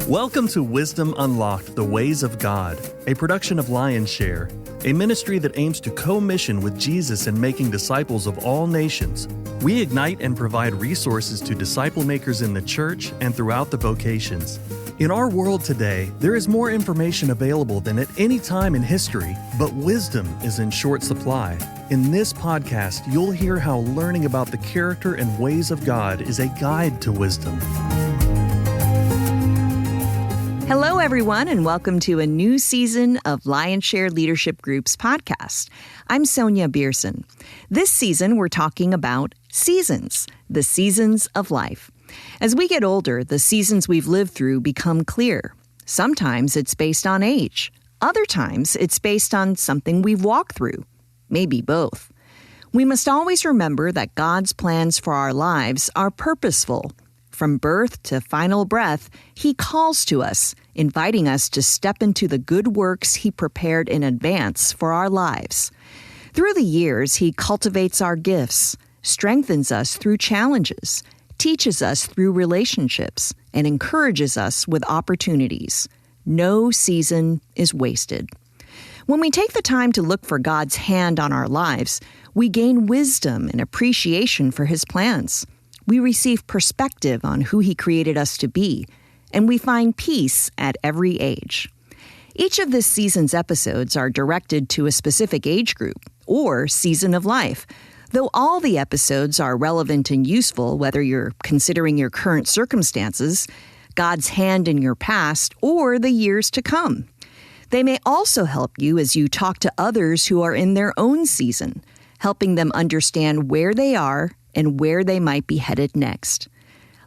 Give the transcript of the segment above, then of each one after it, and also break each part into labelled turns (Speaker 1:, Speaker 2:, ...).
Speaker 1: Welcome to Wisdom Unlocked, The Ways of God, a production of Lion's Share, a ministry that aims to co-mission with Jesus in making disciples of all nations. We ignite and provide resources to disciple makers in the church and throughout the vocations. In our world today, there is more information available than at any time in history, but wisdom is in short supply. In this podcast, you'll hear how learning about the character and ways of God is a guide to wisdom.
Speaker 2: Hello, everyone, and welcome to a new season of Lion's Share Leadership Group's podcast. I'm Sonia Beerson. This season, we're talking about seasons, the seasons of life. As we get older, the seasons we've lived through become clear. Sometimes it's based on age. Other times, it's based on something we've walked through. Maybe both. We must always remember that God's plans for our lives are purposeful. From birth to final breath, He calls to us, inviting us to step into the good works He prepared in advance for our lives. Through the years, He cultivates our gifts, strengthens us through challenges, teaches us through relationships, and encourages us with opportunities. No season is wasted. When we take the time to look for God's hand on our lives, we gain wisdom and appreciation for His plans. We receive perspective on who He created us to be, and we find peace at every age. Each of this season's episodes are directed to a specific age group or season of life, though all the episodes are relevant and useful whether you're considering your current circumstances, God's hand in your past, or the years to come. They may also help you as you talk to others who are in their own season, helping them understand where they are and where they might be headed next.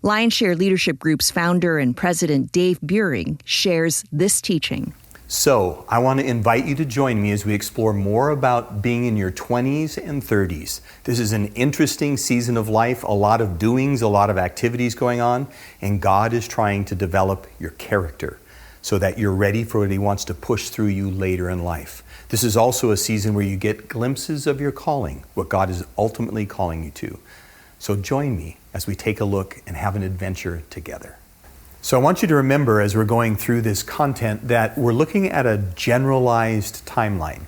Speaker 2: Lion's Share Leadership Group's founder and president Dave Buehring shares this teaching.
Speaker 3: So, I want to invite you to join me as we explore more about being in your 20s and 30s. This is an interesting season of life, a lot of doings, a lot of activities going on, and God is trying to develop your character so that you're ready for what He wants to push through you later in life. This is also a season where you get glimpses of your calling, what God is ultimately calling you to. So join me as we take a look and have an adventure together. So I want you to remember as we're going through this content that we're looking at a generalized timeline.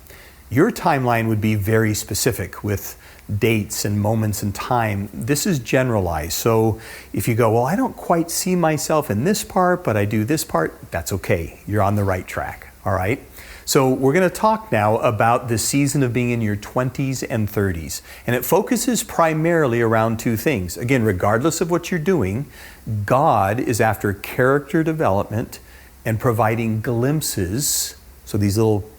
Speaker 3: Your timeline would be very specific with dates and moments and time. This is generalized. So if you go, well, I don't quite see myself in this part, but I do this part, that's okay. You're on the right track. All right? So we're going to talk now about the season of being in your 20s and 30s. And it focuses primarily around two things. Again, regardless of what you're doing, God is after character development and providing glimpses, so these little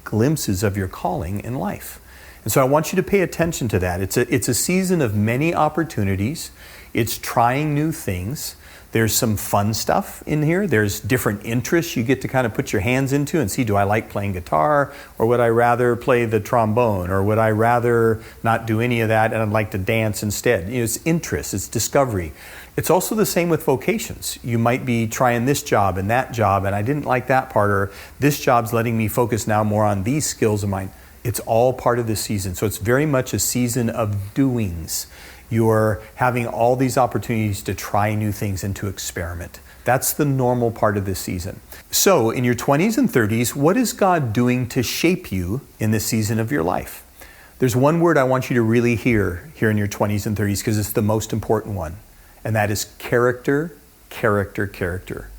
Speaker 3: glimpses of your calling in life. And so I want you to pay attention to that. It's a season of many opportunities. It's trying new things. There's some fun stuff in here. There's different interests you get to kind of put your hands into and see, do I like playing guitar, or would I rather play the trombone, or would I rather not do any of that and I'd like to dance instead? You know, it's interest, it's discovery. It's also the same with vocations. You might be trying this job and that job, and I didn't like that part, or this job's letting me focus now more on these skills of mine. It's all part of this season. So it's very much a season of doings. You're having all these opportunities to try new things and to experiment. That's the normal part of this season. So in your 20s and 30s, what is God doing to shape you in this season of your life? There's one word I want you to really hear here in your 20s and 30s because it's the most important one, and that is character, character, character.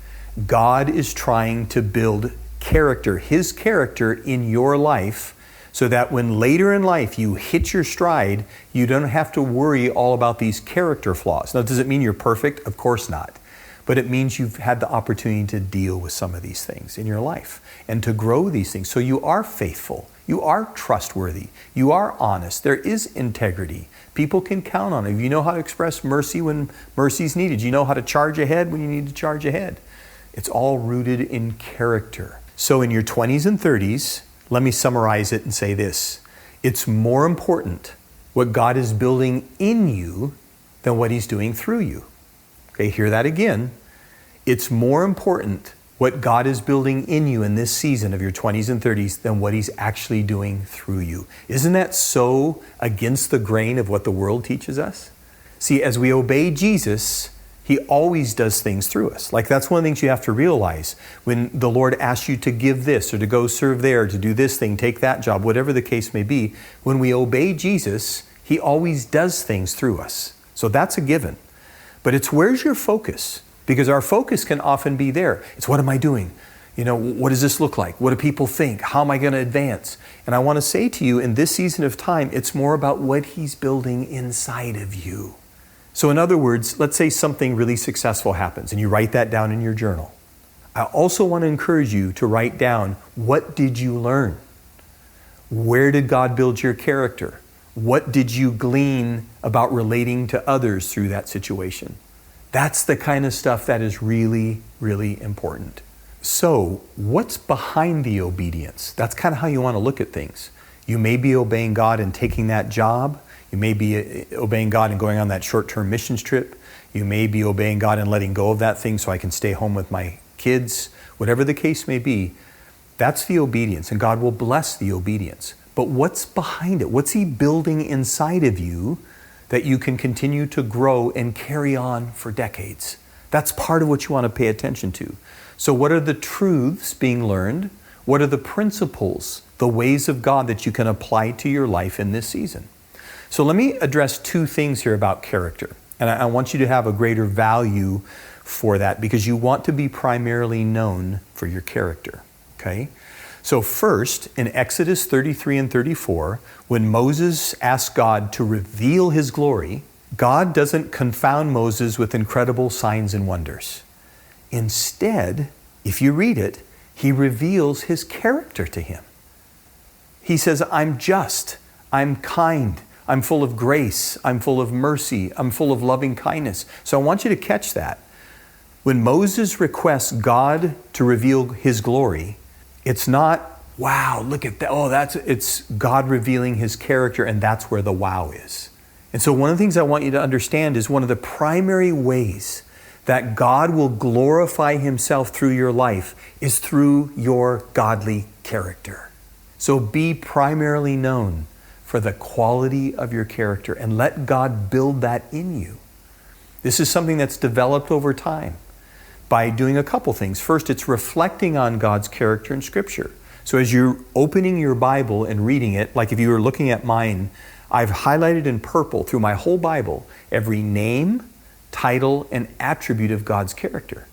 Speaker 3: God is trying to build character, His character in your life, so that when later in life you hit your stride, you don't have to worry all about these character flaws. Now, does it mean you're perfect? Of course not. But it means you've had the opportunity to deal with some of these things in your life and to grow these things. So you are faithful. You are trustworthy. You are honest. There is integrity. People can count on it. You know how to express mercy when mercy's needed. You know how to charge ahead when you need to charge ahead. It's all rooted in character. So in your 20s and 30s, let me summarize it and say this. It's more important what God is building in you than what He's doing through you. Okay, hear that again. It's more important what God is building in you in this season of your 20s and 30s than what He's actually doing through you. Isn't that so against the grain of what the world teaches us? See, as we obey Jesus, He always does things through us. Like, that's one of the things you have to realize. When the Lord asks you to give this, or to go serve there, to do this thing, take that job, whatever the case may be, when we obey Jesus, He always does things through us. So that's a given. But it's, where's your focus? Because our focus can often be there. It's, what am I doing? What does this look like? What do people think? How am I going to advance? And I want to say to you, in this season of time, it's more about what He's building inside of you. So in other words, let's say something really successful happens and you write that down in your journal. I also want to encourage you to write down, what did you learn? Where did God build your character? What did you glean about relating to others through that situation? That's the kind of stuff that is really, really important. So what's behind the obedience? That's kind of how you want to look at things. You may be obeying God and taking that job. You may be obeying God and going on that short-term missions trip. You may be obeying God and letting go of that thing so I can stay home with my kids. Whatever the case may be, that's the obedience, and God will bless the obedience. But what's behind it? What's He building inside of you that you can continue to grow and carry on for decades? That's part of what you want to pay attention to. So what are the truths being learned? What are the principles, the ways of God that you can apply to your life in this season? So let me address two things here about character. And I want you to have a greater value for that, because you want to be primarily known for your character. Okay? So first, in Exodus 33 and 34, when Moses asked God to reveal His glory, God doesn't confound Moses with incredible signs and wonders. Instead, if you read it, He reveals His character to him. He says, I'm just, I'm kind, I'm full of grace, I'm full of mercy, I'm full of loving kindness. So I want you to catch that. When Moses requests God to reveal His glory, it's not, wow, look at that. It's God revealing His character, and that's where the wow is. And so one of the things I want you to understand is one of the primary ways that God will glorify Himself through your life is through your godly character. So be primarily known for the quality of your character, and let God build that in you. This is something that's developed over time by doing a couple things. First, it's reflecting on God's character in Scripture. So as you're opening your Bible and reading it, like if you were looking at mine, I've highlighted in purple through my whole Bible every name, title, and attribute of God's character.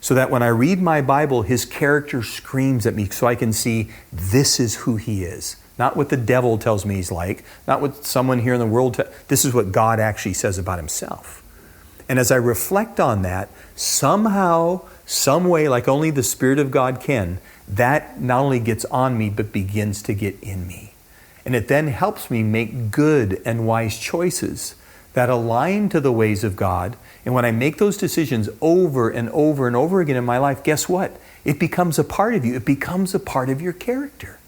Speaker 3: So that when I read my Bible, His character screams at me so I can see this is who He is. Not what the devil tells me He's like, not what someone here in the world this is what God actually says about Himself. And as I reflect on that, somehow, some way, like only the Spirit of God can, that not only gets on me, but begins to get in me. And it then helps me make good and wise choices that align to the ways of God. And when I make those decisions over and over and over again in my life, guess what? It becomes a part of you. It becomes a part of your character.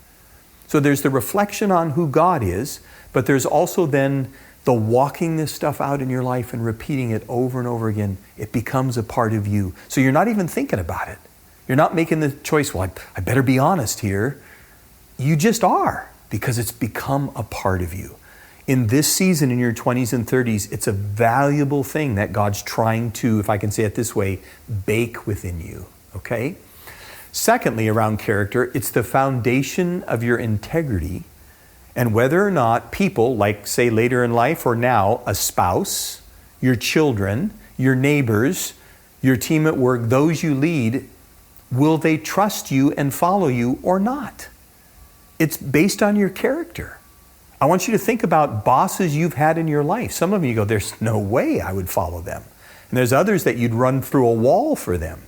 Speaker 3: So there's the reflection on who God is, but there's also then the walking this stuff out in your life and repeating it over and over again. It becomes a part of you. So you're not even thinking about it. You're not making the choice, well, I better be honest here. You just are, because it's become a part of you. In this season, in your 20s and 30s, it's a valuable thing that God's trying to, if I can say it this way, bake within you, okay? Secondly, around character, it's the foundation of your integrity, and whether or not people, like say later in life or now, a spouse, your children, your neighbors, your team at work, those you lead, will they trust you and follow you or not? It's based on your character. I want you to think about bosses you've had in your life. Some of you go, there's no way I would follow them. And there's others that you'd run through a wall for them.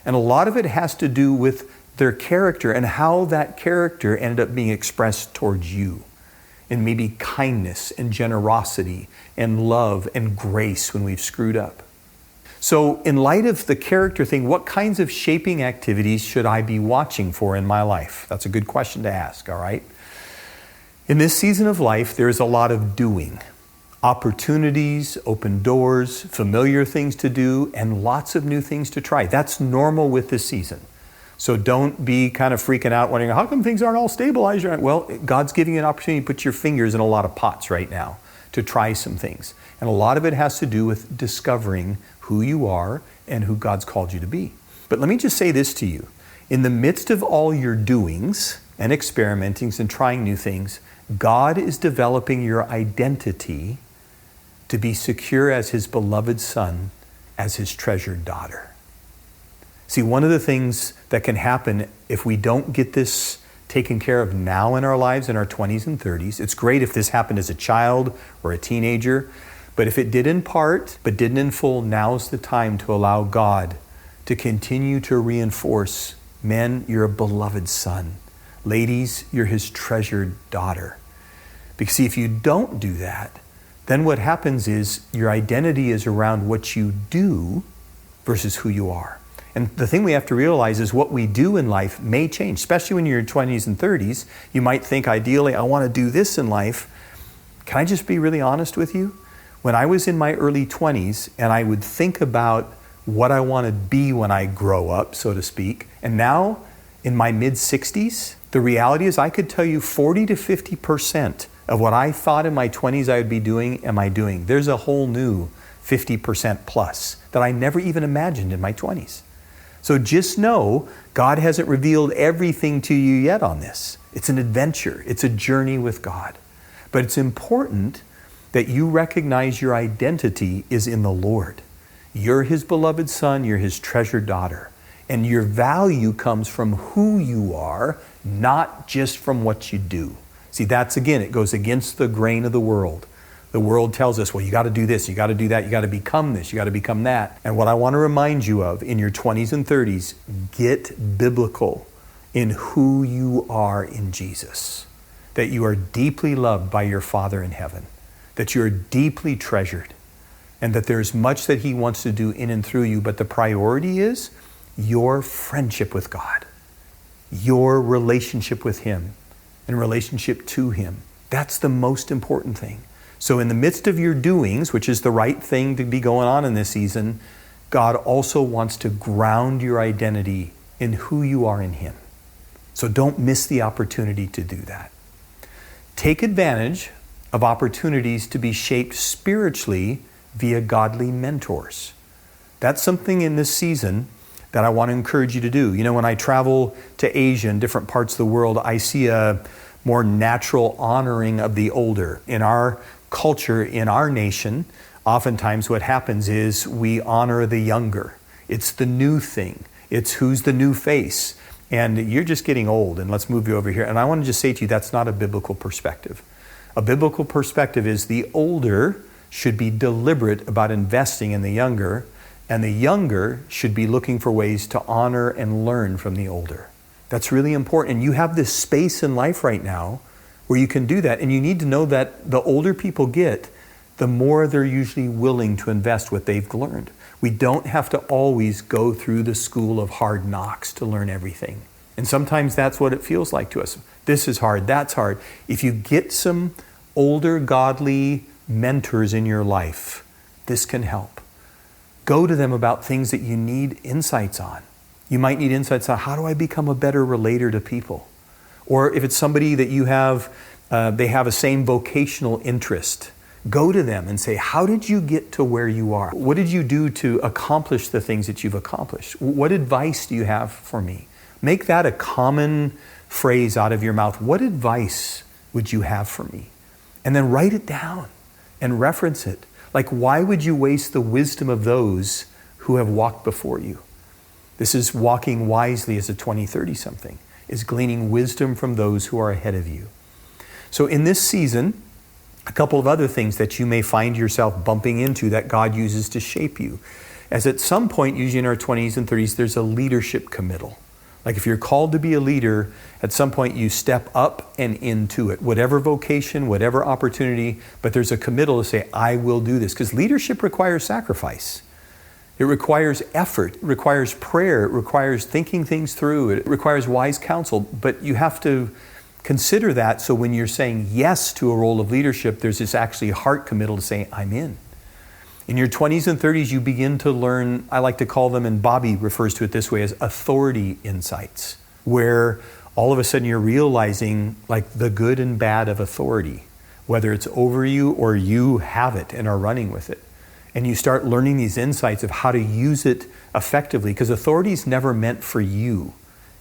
Speaker 3: And a lot of it has to do with their character and how that character ended up being expressed towards you. And maybe kindness and generosity and love and grace when we've screwed up. So in light of the character thing, what kinds of shaping activities should I be watching for in my life? That's a good question to ask, all right? In this season of life, there's a lot of doing. Opportunities, open doors, familiar things to do, and lots of new things to try. That's normal with this season. So don't be kind of freaking out wondering, how come things aren't all stabilized? Well, God's giving you an opportunity to put your fingers in a lot of pots right now to try some things. And a lot of it has to do with discovering who you are and who God's called you to be. But let me just say this to you. In the midst of all your doings and experimentings and trying new things, God is developing your identity to be secure as His beloved son, as His treasured daughter. See, one of the things that can happen if we don't get this taken care of now in our lives, in our 20s and 30s, it's great if this happened as a child or a teenager, but if it did in part, but didn't in full, now's the time to allow God to continue to reinforce, men, you're a beloved son. Ladies, you're His treasured daughter. Because see, if you don't do that, then what happens is your identity is around what you do versus who you are. And the thing we have to realize is what we do in life may change, especially when you're in your 20s and 30s. You might think, ideally, I want to do this in life. Can I just be really honest with you? When I was in my early 20s and I would think about what I want to be when I grow up, so to speak, and now in my mid-60s, the reality is I could tell you 40 to 50% of what I thought in my 20s I would be doing, am I doing. There's a whole new 50% plus that I never even imagined in my 20s. So just know, God hasn't revealed everything to you yet on this. It's an adventure. It's a journey with God. But it's important that you recognize your identity is in the Lord. You're His beloved son. You're His treasured daughter. And your value comes from who you are, not just from what you do. See, that's, again, it goes against the grain of the world. The world tells us, well, you got to do this, you got to do that, you got to become this, you got to become that. And what I want to remind you of in your 20s and 30s, get biblical in who you are in Jesus. That you are deeply loved by your Father in heaven. That you are deeply treasured. And that there's much that He wants to do in and through you. But the priority is your friendship with God. Your relationship with Him. And relationship to Him. That's the most important thing. So in the midst of your doings, which is the right thing to be going on in this season, God also wants to ground your identity in who you are in Him. So don't miss the opportunity to do that. Take advantage of opportunities to be shaped spiritually via godly mentors. That's something in this season that I want to encourage you to do. You know, when I travel to Asia and different parts of the world, I see a more natural honoring of the older. In our culture, in our nation, oftentimes what happens is we honor the younger. It's the new thing. It's who's the new face. And you're just getting old, and let's move you over here. And I want to just say to you, that's not a biblical perspective. A biblical perspective is the older should be deliberate about investing in the younger, and the younger should be looking for ways to honor and learn from the older. That's really important. And you have this space in life right now where you can do that. And you need to know that the older people get, the more they're usually willing to invest what they've learned. We don't have to always go through the school of hard knocks to learn everything. And sometimes that's what it feels like to us. This is hard, that's hard. If you get some older godly mentors in your life, this can help. Go to them about things that you need insights on. You might need insights on how do I become a better relator to people? Or if it's somebody that you have, they have a same vocational interest, go to them and say, how did you get to where you are? What did you do to accomplish the things that you've accomplished? What advice do you have for me? Make that a common phrase out of your mouth. What advice would you have for me? And then write it down and reference it. Like, why would you waste the wisdom of those who have walked before you? This is walking wisely as a 20, 30 something. Is gleaning wisdom from those who are ahead of you. So in this season, a couple of other things that you may find yourself bumping into that God uses to shape you. As at some point, usually in our 20s and 30s, there's a leadership committal. Like if you're called to be a leader, at some point you step up and into it. Whatever vocation, whatever opportunity, but there's a committal to say, I will do this. Because leadership requires sacrifice. It requires effort, it requires prayer, it requires thinking things through, it requires wise counsel, but you have to consider that so when you're saying yes to a role of leadership, there's this actually heart committal to say, I'm in. In your 20s and 30s, you begin to learn, I like to call them, and Bobby refers to it this way, as authority insights, where all of a sudden you're realizing like the good and bad of authority, whether it's over you or you have it and are running with it. And you start learning these insights of how to use it effectively, because authority is never meant for you.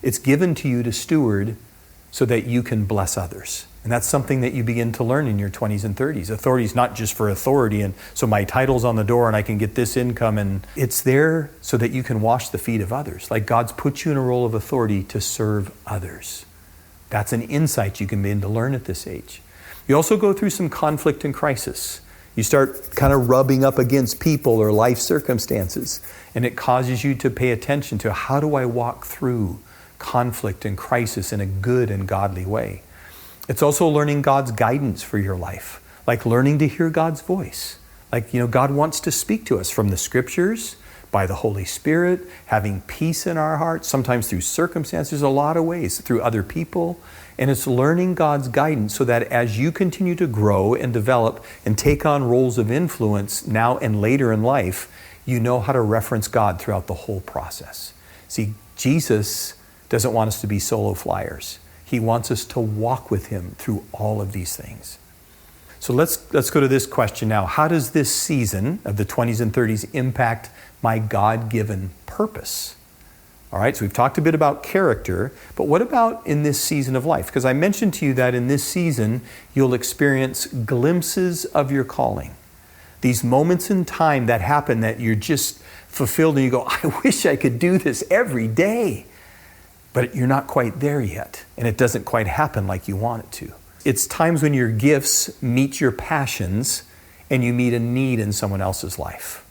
Speaker 3: It's given to you to steward so that you can bless others. And that's something that you begin to learn in your 20s and 30s. Authority is not just for authority, and so my title's on the door and I can get this income, and it's there so that you can wash the feet of others. Like God's put you in a role of authority to serve others. That's an insight you can begin to learn at this age. You also go through some conflict and crisis. You start kind of rubbing up against people or life circumstances, and it causes you to pay attention to, how do I walk through conflict and crisis in a good and godly way? It's also learning God's guidance for your life, like learning to hear God's voice. Like, God wants to speak to us from the scriptures, by the Holy Spirit, having peace in our hearts, sometimes through circumstances, a lot of ways, through other people. And it's learning God's guidance so that as you continue to grow and develop and take on roles of influence now and later in life, you know how to reference God throughout the whole process. See, Jesus doesn't want us to be solo flyers. He wants us to walk with Him through all of these things. So let's go to this question now. How does this season of the 20s and 30s impact my God-given purpose? All right, so we've talked a bit about character, but what about in this season of life? Because I mentioned to you that in this season, you'll experience glimpses of your calling. These moments in time that happen that you're just fulfilled and you go, I wish I could do this every day. But you're not quite there yet, and it doesn't quite happen like you want it to. It's times when your gifts meet your passions and you meet a need in someone else's life.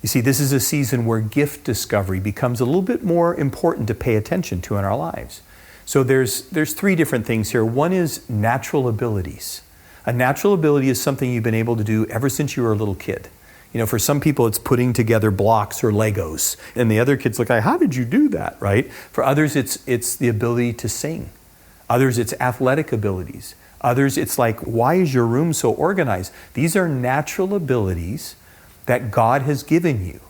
Speaker 3: You see, this is a season where gift discovery becomes a little bit more important to pay attention to in our lives. So there's three different things here. One is natural abilities. A natural ability is something you've been able to do ever since you were a little kid. For some people, it's putting together blocks or Legos. And the other kids look like, how did you do that, right? For others, it's the ability to sing. Others, it's athletic abilities. Others, it's like, why is your room so organized? These are natural abilities that God has given you.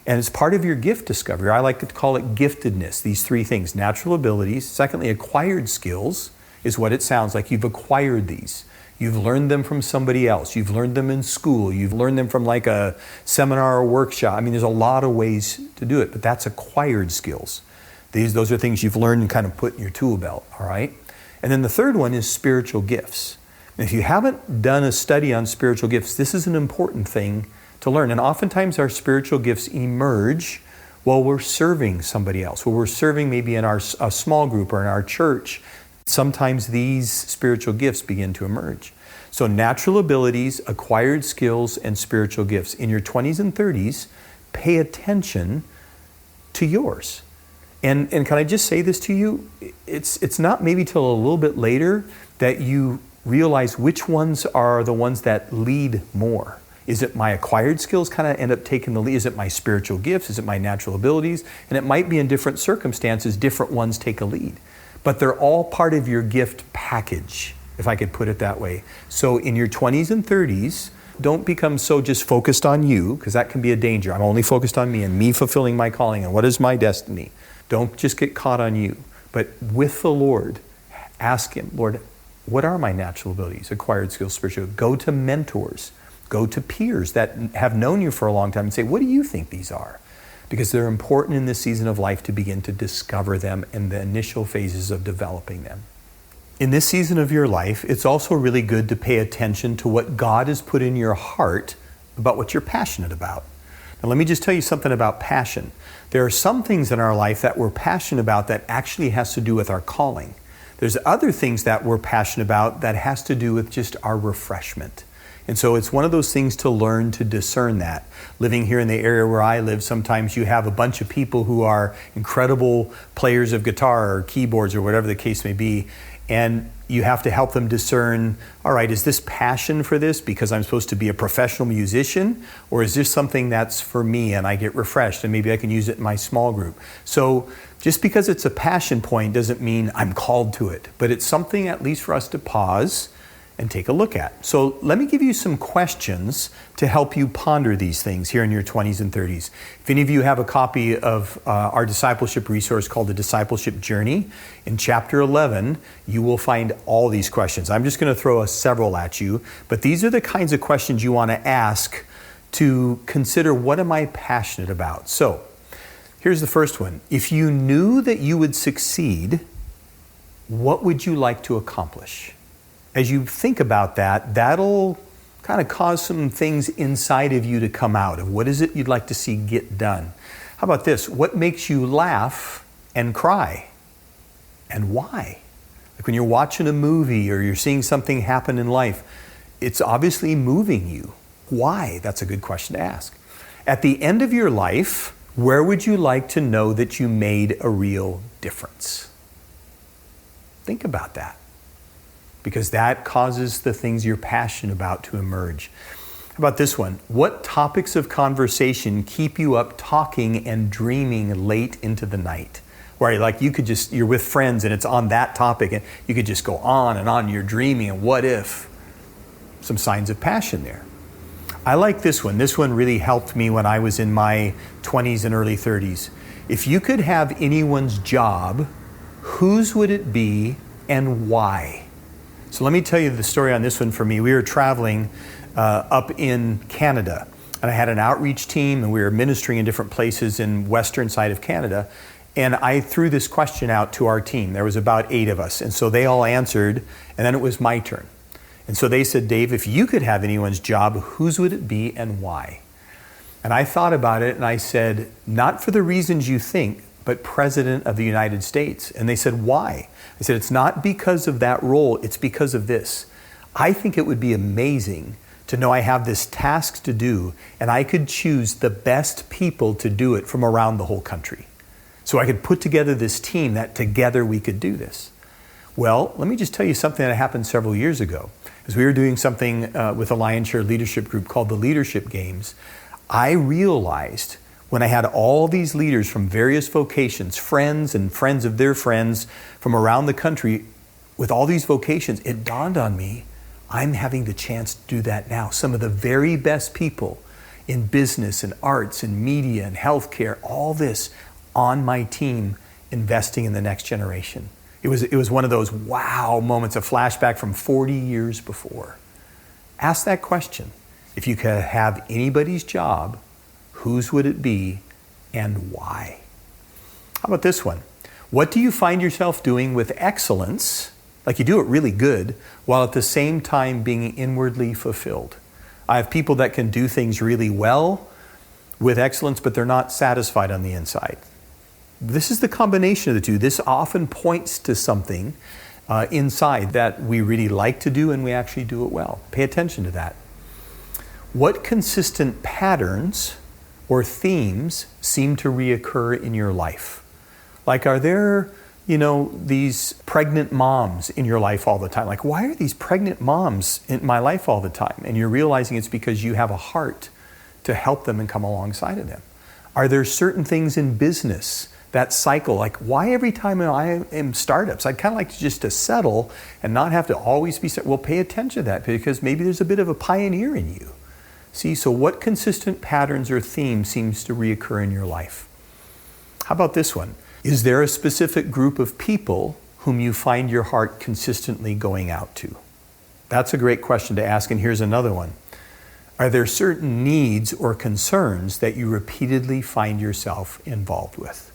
Speaker 3: And it's part of your gift discovery. I like to call it giftedness, these three things. Natural abilities. Secondly, acquired skills is what it sounds like. You've acquired these. You've learned them from somebody else. You've learned them in school. You've learned them from like a seminar or workshop. There's a lot of ways to do it, but that's acquired skills. Those are things you've learned and kind of put in your tool belt, all right? And then the third one is spiritual gifts. And if you haven't done a study on spiritual gifts, this is an important thing to learn. And oftentimes our spiritual gifts emerge while we're serving somebody else, while we're serving maybe in a small group or in our church. Sometimes these spiritual gifts begin to emerge. So natural abilities, acquired skills, and spiritual gifts. In your 20s and 30s, pay attention to yours. And can I just say this to you? It's not maybe till a little bit later that you realize which ones are the ones that lead more. Is it my acquired skills kind of end up taking the lead? Is it my spiritual gifts? Is it my natural abilities? And it might be in different circumstances, different ones take a lead. But they're all part of your gift package, if I could put it that way. So in your 20s and 30s, don't become so just focused on you, because that can be a danger. I'm only focused on me and me fulfilling my calling and what is my destiny. Don't just get caught on you. But with the Lord, ask Him, Lord, what are my natural abilities, acquired skills, spiritual? Go to mentors. Go to peers that have known you for a long time and say, what do you think these are? Because they're important in this season of life to begin to discover them in the initial phases of developing them. In this season of your life, it's also really good to pay attention to what God has put in your heart about what you're passionate about. Now, let me just tell you something about passion. There are some things in our life that we're passionate about that actually has to do with our calling. There's other things that we're passionate about that has to do with just our refreshment. And so it's one of those things to learn to discern that. Living here in the area where I live, sometimes you have a bunch of people who are incredible players of guitar or keyboards or whatever the case may be. And you have to help them discern, all right, is this passion for this because I'm supposed to be a professional musician? Or is this something that's for me and I get refreshed and maybe I can use it in my small group? So just because it's a passion point doesn't mean I'm called to it. But it's something at least for us to pause and take a look at. So let me give you some questions to help you ponder these things here in your 20s and 30s. If any of you have a copy of our discipleship resource called The Discipleship Journey, in chapter 11, you will find all these questions. I'm just going to throw several at you, but these are the kinds of questions you want to ask to consider, what am I passionate about? So here's the first one. If you knew that you would succeed, what would you like to accomplish? As you think about that, that'll kind of cause some things inside of you to come out of what is it you'd like to see get done. How about this? What makes you laugh and cry? And why? Like when you're watching a movie or you're seeing something happen in life, it's obviously moving you. Why? That's a good question to ask. At the end of your life, where would you like to know that you made a real difference? Think about that, because that causes the things you're passionate about to emerge. How about this one? What topics of conversation keep you up talking and dreaming late into the night? Where like you're with friends and it's on that topic and you could just go on and on, you're dreaming and what if? Some signs of passion there. I like this one. This one really helped me when I was in my 20s and early 30s. If you could have anyone's job, whose would it be and why? So let me tell you the story on this one for me. We were traveling up in Canada, and I had an outreach team, and we were ministering in different places in western side of Canada. And I threw this question out to our team. There was about 8 of us, and so they all answered, and then it was my turn. And so they said, Dave, if you could have anyone's job, whose would it be and why? And I thought about it, and I said, not for the reasons you think, but President of the United States. And they said, why? I said, it's not because of that role, it's because of this. I think it would be amazing to know I have this task to do, and I could choose the best people to do it from around the whole country. So I could put together this team that together we could do this. Well, let me just tell you something that happened several years ago. As we were doing something with a Lionshare leadership group called the Leadership Games, I realized when I had all these leaders from various vocations, friends and friends of their friends from around the country with all these vocations, it dawned on me, I'm having the chance to do that now. Some of the very best people in business and arts and media and healthcare, all this on my team investing in the next generation. It was one of those wow moments, a flashback from 40 years before. Ask that question. If you could have anybody's job, whose would it be and why? How about this one? What do you find yourself doing with excellence, like you do it really good, while at the same time being inwardly fulfilled? I have people that can do things really well with excellence, but they're not satisfied on the inside. This is the combination of the two. This often points to something inside that we really like to do and we actually do it well. Pay attention to that. What consistent patterns or themes seem to reoccur in your life? Like, are there, these pregnant moms in your life all the time? Like, why are these pregnant moms in my life all the time? And you're realizing it's because you have a heart to help them and come alongside of them. Are there certain things in business that cycle? Like, why every time I am startups, I'd kind of like to settle and not have to always be, well, pay attention to that because maybe there's a bit of a pioneer in you. See, so what consistent patterns or themes seems to reoccur in your life? How about this one? Is there a specific group of people whom you find your heart consistently going out to? That's a great question to ask, and here's another one. Are there certain needs or concerns that you repeatedly find yourself involved with?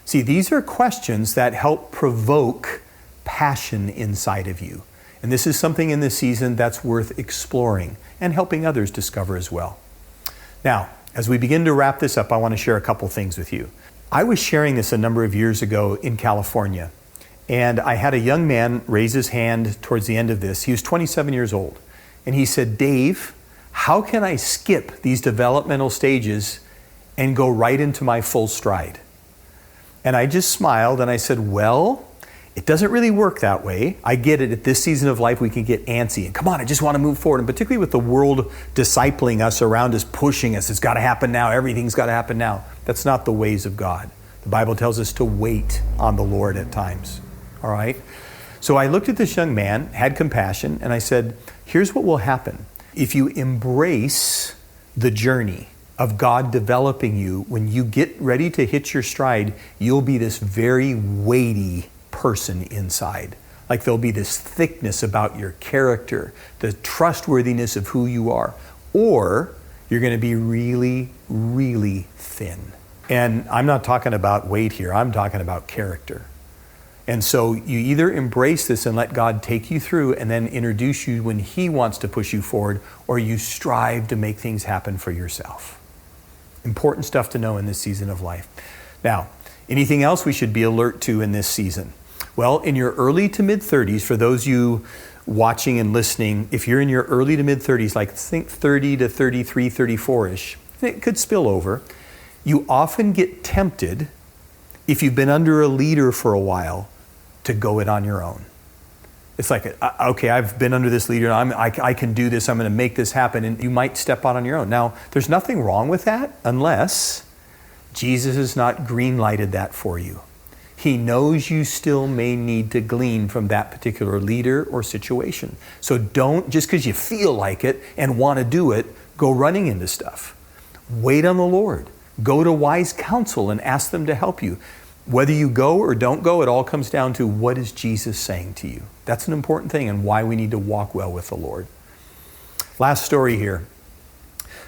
Speaker 3: See, these are questions that help provoke passion inside of you. And this is something in this season that's worth exploring and helping others discover as well. Now, as we begin to wrap this up, I want to share a couple things with you. I was sharing this a number of years ago in California, and I had a young man raise his hand towards the end of this. He was 27 years old, and he said, Dave, how can I skip these developmental stages and go right into my full stride? And I just smiled and I said, well, it doesn't really work that way. I get it. At this season of life, we can get antsy and come on, I just want to move forward. And particularly with the world discipling us around us, pushing us, it's got to happen now. Everything's got to happen now. That's not the ways of God. The Bible tells us to wait on the Lord at times. All right? So I looked at this young man, had compassion, and I said, here's what will happen. If you embrace the journey of God developing you, when you get ready to hit your stride, you'll be this very weighty person inside. Like there'll be this thickness about your character, the trustworthiness of who you are. Or You're going to be really, really thin. And I'm not talking about weight here. I'm talking about character. And so you either embrace this and let God take you through and then introduce you when He wants to push you forward, or you strive to make things happen for yourself. Important stuff to know in this season of life. Now, anything else we should be alert to in this season? Well, in your early to mid 30s, for those you watching and listening, if you're in your early to mid 30s, like think 30 to 33, 34-ish, it could spill over. You often get tempted, if you've been under a leader for a while, to go it on your own. It's like, okay, I've been under this leader, I can do this, I'm going to make this happen, and you might step out on your own. Now, there's nothing wrong with that unless Jesus has not green-lighted that for you. He knows you still may need to glean from that particular leader or situation. So don't, just because you feel like it and want to do it, go running into stuff. Wait on the Lord. Go to wise counsel and ask them to help you. Whether you go or don't go, it all comes down to what is Jesus saying to you. That's an important thing and why we need to walk well with the Lord. Last story here.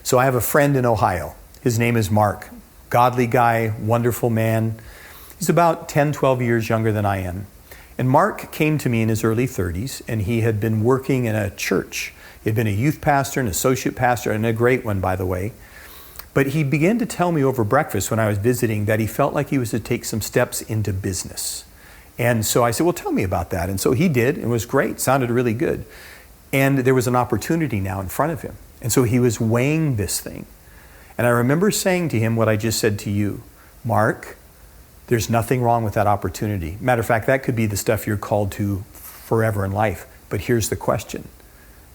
Speaker 3: So I have a friend in Ohio. His name is Mark. Godly guy, wonderful man. He's about 10, 12 years younger than I am. And Mark came to me in his early 30s, and he had been working in a church. He had been a youth pastor, an associate pastor, and a great one, by the way. But he began to tell me over breakfast when I was visiting that he felt like he was to take some steps into business. And so I said, well, tell me about that. And so he did. It was great. Sounded really good. And there was an opportunity now in front of him. And so he was weighing this thing. And I remember saying to him what I just said to you, Mark, there's nothing wrong with that opportunity. Matter of fact, that could be the stuff you're called to forever in life. But here's the question.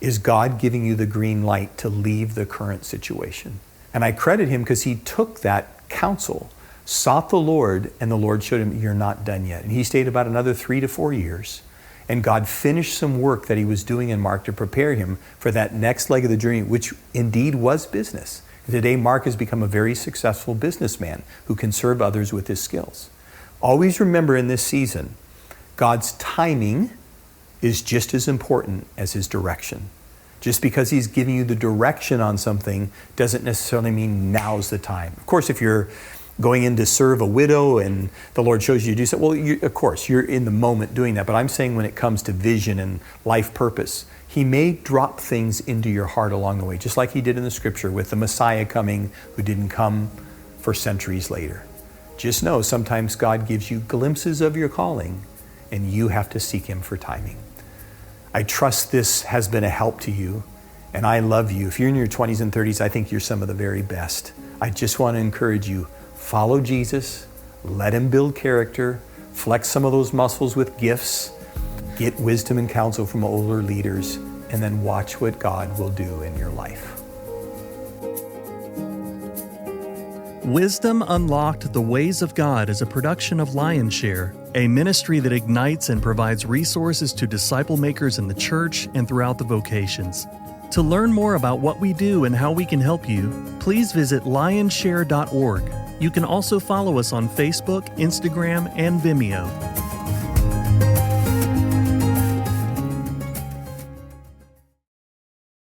Speaker 3: Is God giving you the green light to leave the current situation? And I credit him because he took that counsel, sought the Lord, and the Lord showed him, you're not done yet. And he stayed about another 3 to 4 years. And God finished some work that he was doing in Mark to prepare him for that next leg of the journey, which indeed was business. Today, Mark has become a very successful businessman who can serve others with his skills. Always remember in this season, God's timing is just as important as his direction. Just because he's giving you the direction on something doesn't necessarily mean now's the time. Of course, if you're going in to serve a widow and the Lord shows you to do so, well, of course, you're in the moment doing that. But I'm saying when it comes to vision and life purpose, he may drop things into your heart along the way, just like he did in the scripture with the Messiah coming who didn't come for centuries later. Just know sometimes God gives you glimpses of your calling and you have to seek him for timing. I trust this has been a help to you, and I love you. If you're in your 20s and 30s, I think you're some of the very best. I just want to encourage you, follow Jesus, let him build character, flex some of those muscles with gifts, get wisdom and counsel from older leaders, and then watch what God will do in your life.
Speaker 1: Wisdom Unlocked: The Ways of God is a production of Lionshare, a ministry that ignites and provides resources to disciple makers in the church and throughout the vocations. To learn more about what we do and how we can help you, please visit lionshare.org. You can also follow us on Facebook, Instagram, and Vimeo.